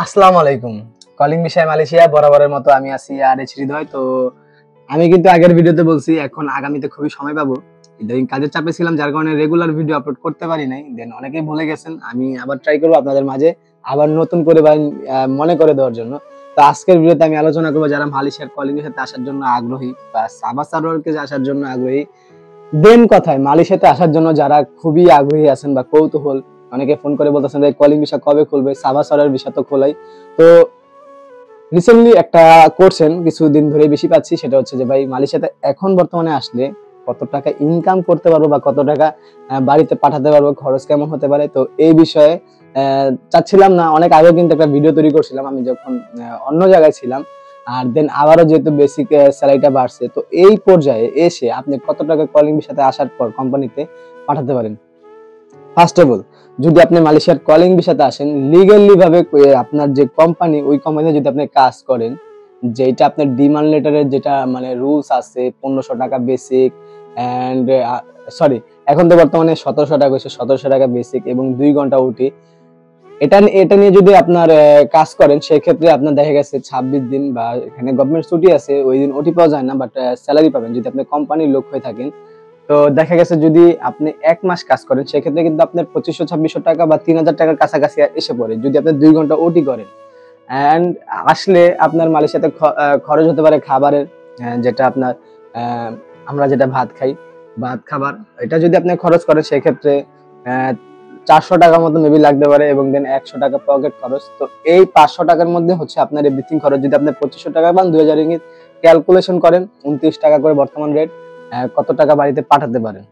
আসসালামু আলাইকুম। কলিং বিষয় মালয়েশিয়া বরাবরের মতো আমি আছি আর এইচ হৃদয়। তো আমি কিন্তু আগের ভিডিওতে বলছি এখন আগামীতে খুবই সময় পাবো। ইদানিং কাজের চাপে ছিলাম যার কারণে রেগুলার ভিডিও আপলোড করতে পারি নাই। দেন অনেকেই ভুলে গেছেন। আমি আবার ট্রাই করব আপনাদের মাঝে আবার নতুন করে বা মনে করে দেওয়ার জন্য। তো আজকের ভিডিওতে আমি আলোচনা করব যারা মালয়েশিয়ার কলিং এর সাথে আসার জন্য আগ্রহী বা সাবা সারোয়ারকে আসার জন্য আগ্রহী। দেন কথায় মালয়েশিয়াতে আসার জন্য যারা খুবই আগ্রহী আছেন বা কৌতূহল, অনেকে ফোন করে বলতেছেন যে কলিং ভিসা কবে খুলবে, সাবা সারোয়ার ভিসা তো খোলাই। তো রিসেন্টলি একটা করছেন কিছুদিন ধরে বেশি পাচ্ছি, সেটা হচ্ছে যে ভাই মালয়েশিয়াতে এখন বর্তমানে আসলে কত টাকা ইনকাম করতে পারবো বা কত টাকা বাড়িতে পাঠাতে পারবো, খরচ কেমন হতে পারে। তো এই বিষয়ে চাচ্ছিলাম না, অনেক আগে কিন্তু একটা ভিডিও তৈরি করছিলাম আমি যখন অন্য জায়গায় ছিলাম। আর দেন আবারও যেহেতু বেসিক স্যালারিটা বাড়ছে, তো এই পর্যায়ে এসে আপনি কত টাকা কলিং ভিসাতে আসার পর কোম্পানিতে পাঠাতে পারেন। ফার্স্ট অফ অল, যদি আপনি মালয়েশিয়ার কলিং ভিসাতে আসেন লিগালি ভাবে, আপনার যে কোম্পানি ওই কোম্পানিতে যদি আপনি কাজ করেন, যেটা আপনার ডিমান্ড লেটারের যেটা মানে রুলস আছে 1500 টাকা বেসিক এন্ড সরি, এখন তো বর্তমানে 1700 টাকা হয়েছে, 1700 টাকা বেসিক এবং 2 ঘন্টা উঠি। এটা এটা নিয়ে যদি আপনার কাজ করেন সেক্ষেত্রে আপনার দেখা গেছে 26 দিন বা এখানে গভর্নমেন্ট ছুটি আছে ওই দিন ওটি পাওয়া যায় না, বাট স্যালারি পাবেন যদি আপনি কোম্পানির লোক হয়ে থাকেন। তো দেখা গেছে যদি আপনি 1 মাস কাজ করেন সেক্ষেত্রে কিন্তু আপনার 2500-2600 টাকা বা 3000 টাকার কাছাকাছি এসে পড়ে যদি আপনি 2 ঘন্টা ওটি করেন। অ্যান্ড আসলে আপনার মালয়েশিয়াতে খরচ হতে পারে খাবারের, যেটা আপনার আহ, আমরা যেটা ভাত খাই, ভাত খাবার, এটা যদি আপনি খরচ করেন সেক্ষেত্রে 400 টাকার মতো মেবি লাগতে পারে এবং দেন 100 টাকা পকেট খরচ। তো এই 500 টাকার মধ্যে হচ্ছে আপনার এভরিথিং খরচ। যদি আপনি 2500 টাকা পান, 2000 রিঙ্গিত ক্যালকুলেশন করেন, 29 টাকা করে বর্তমান রেট, কত টাকা বাড়িতে পাঠাতে পারেন।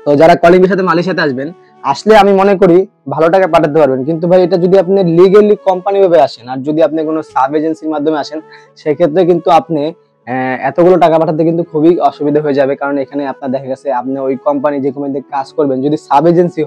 তো যারা কলিং সাথে মালয়েশিয়াতে আসবেন, আসলে আমি মনে করি ভালো টাকা পাঠাতে পারবেন। কিন্তু ভাই এটা যদি আপনি লিগেলি কোম্পানি ভাবে আসেন আর যদি আপনি কোনো সাব এজেন্সির মাধ্যমে আসেন সেক্ষেত্রে কিন্তু আপনি এতগুলো টাকা পাঠাতে কিন্তু খুবই অসুবিধা হয়ে যাবে। কারণ এখানে আপনার দেখা গেছে আপনি ওই কোম্পানি যে কোম্পানিতে কাজ করবেন যদি সাব এজেন্সি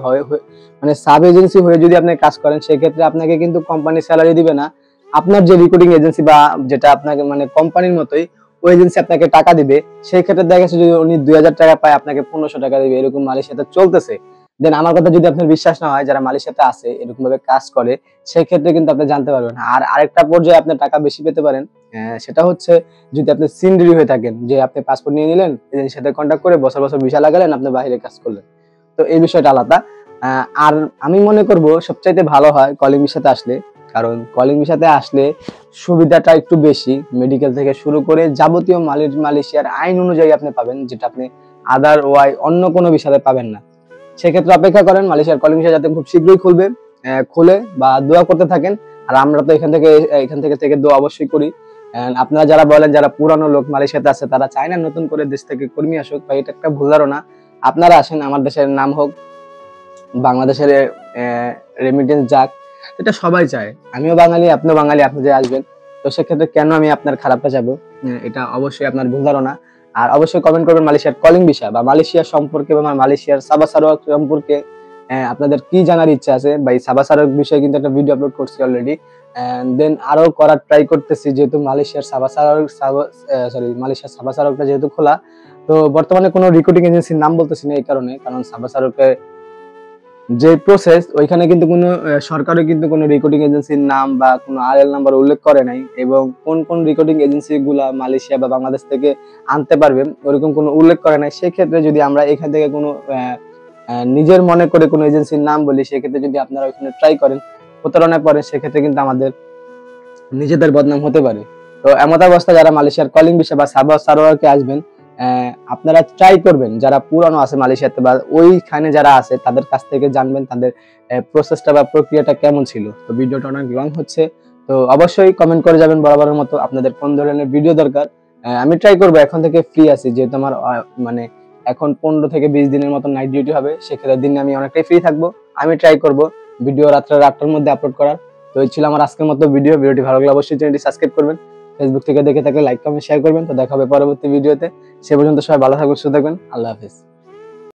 মানে সাব এজেন্সি হয়ে যদি আপনি কাজ করেন সেক্ষেত্রে আপনাকে কিন্তু কোম্পানি স্যালারি দিবে না। আপনার যে রিক্রুটিং এজেন্সি বা যেটা আপনাকে মানে কোম্পানির মতোই ওই এজেন্সি আপনাকে টাকা দিবে। সেই ক্ষেত্রে দেখা গেছে যদি উনি 2000 টাকা পায় আপনাকে 1500 টাকা দিবে, এরকম মালয়েশিয়াতে চলতেছে। দেন আমার কথা যদি আপনার বিশ্বাস না হয়, যারা মালয়েশিয়াতে আছে এরকম ভাবে কাজ করে, সেই ক্ষেত্রে কিন্তু আপনি জানতে পারবেন। আর আরেকটা পর্যায়ে আপনি টাকা বেশি পেতে পারেন, সেটা হচ্ছে যদি আপনি সিন্ডিরি হয়ে থাকেন, যে আপনি পাসপোর্ট নিয়ে নিলেন, এজেন্সির সাথে কন্ট্যাক্ট করে বছর বছর ভিসা লাগালেন, আপনি বাইরে কাজ করলেন। তো এই বিষয়টা আলাদা। আর আমি মনে করব সবচাইতে ভালো হয় কলিং ভিসাতে আসলে, কারণ কলিং ভিসাতে আসলে সুবিধাটা একটু বেশি, মেডিকেল থেকে শুরু করে যাবতীয় মালয়েশিয়ার আইন অনুযায়ী আপনি পাবেন, যেটা আপনি আদারওয়াইজ অন্য কোনো ভিসাতে পাবেন না। সেক্ষেত্রে অপেক্ষা করেন মালয়েশিয়ার কলিং ভিসা যাতে খুব শীঘ্রই খুলবে, খুলে বা দোয়া করতে থাকেন। আর আমরা তো এখান থেকে দোয়া অবশ্যই করি। আপনারা যারা বলেন যারা পুরানো লোক মালয়েশিয়াতে আছে তারা চায় না নতুন করে দেশ থেকে কর্মী আসুক, বা এটা একটা ভুল ধারণা। আপনারা আসেন, আমার দেশের নাম হোক, বাংলাদেশের রেমিটেন্স যাক, এটা সবাই চায়। আমিও বাঙালি, আপনিও বাঙালি, আপনি যে আসবেন। তো সেক্ষেত্রে কেন আমি আপনার খারাপটা যাবো? এটা অবশ্যই আপনার ভুল ধারণা। আর অবশ্যই কমেন্ট করবেন মালয়েশিয়ার কলিং ভিসা বা মালয়েশিয়া সম্পর্কে বা মালয়েশিয়ার সাবা সারোয়ার সম্পর্কে আপনাদের কি জানার ইচ্ছা আছে। বা এই সাবা সারোয়ার বিষয়ে কিন্তু একটা ভিডিও আপলোড করছি অলরেডি, দেন আরো করার ট্রাই করতেছি, যেহেতু মালয়েশিয়ার মালয়েশিয়ার সাবা সারোয়ারটা যেহেতু খোলা। তো বর্তমানে কোনো রিক্রুটিং এজেন্সির নাম বলতেছি না এই কারণে, কারণ সাবা সারোয়ারকে যে প্রসেস ওইখানে কিন্তু কোনো সরকারও কিন্তু কোনো রেকর্ডিং এজেন্সির নাম বা কোনো আরএল নাম্বার উল্লেখ করে নাই, এবং কোন কোন রেকর্ডিং এজেন্সি গুলা মালয়েশিয়া বা বাংলাদেশ থেকে আনতে পারবে ওরকম কোনো উল্লেখ করে নাই। সেক্ষেত্রে যদি আমরা এখান থেকে কোনো নিজের মনে করে কোনো এজেন্সির নাম বলি, সেক্ষেত্রে যদি আপনারা ওইখানে ট্রাই করেন, প্রতারণায় পড়েন, সেক্ষেত্রে কিন্তু আমাদের নিজেদের বদনাম হতে পারে। তো এমত অবস্থা যারা মালয়েশিয়ার কলিং ভিসা বা সাবা সারোয়ারকে আসবেন, আপনারা ট্রাই করবেন যারা পুরানো আছে মালয়েশিয়াতে বা ওইখানে যারা আছে তাদের কাছ থেকে জানবেন তাদের প্রসেসটা বা প্রক্রিয়াটা কেমন ছিল। তো ভিডিওটা অনেক লং হচ্ছে, তো অবশ্যই কমেন্ট করে যাবেন বরাবরের মতো আপনাদের কোন ধরনের ভিডিও দরকার। আমি ট্রাই করবো, এখন থেকে ফ্রি আছি যেহেতু আমার মানে এখন 15 থেকে 20 দিনের মতো নাইট ডিউটি হবে, সেক্ষেত্রে দিনে আমি অনেকটাই ফ্রি থাকবো। আমি ট্রাই করব ভিডিও রাত্রে 8টার মধ্যে আপলোড করার। তো এই ছিল আমার আজকের মতো ভিডিওটি ভালো লাগলে অবশ্যই চ্যানেলটি সাবস্ক্রাইব করবেন, ফেসবুক থেকে দেখে থাকলে লাইক কমেন্ট শেয়ার করবেন। তো দেখা হবে পরবর্তী ভিডিওতে, সে পর্যন্ত সবাই ভালো থাকবেন, সুস্থ থাকবেন, আল্লাহ হাফেজ।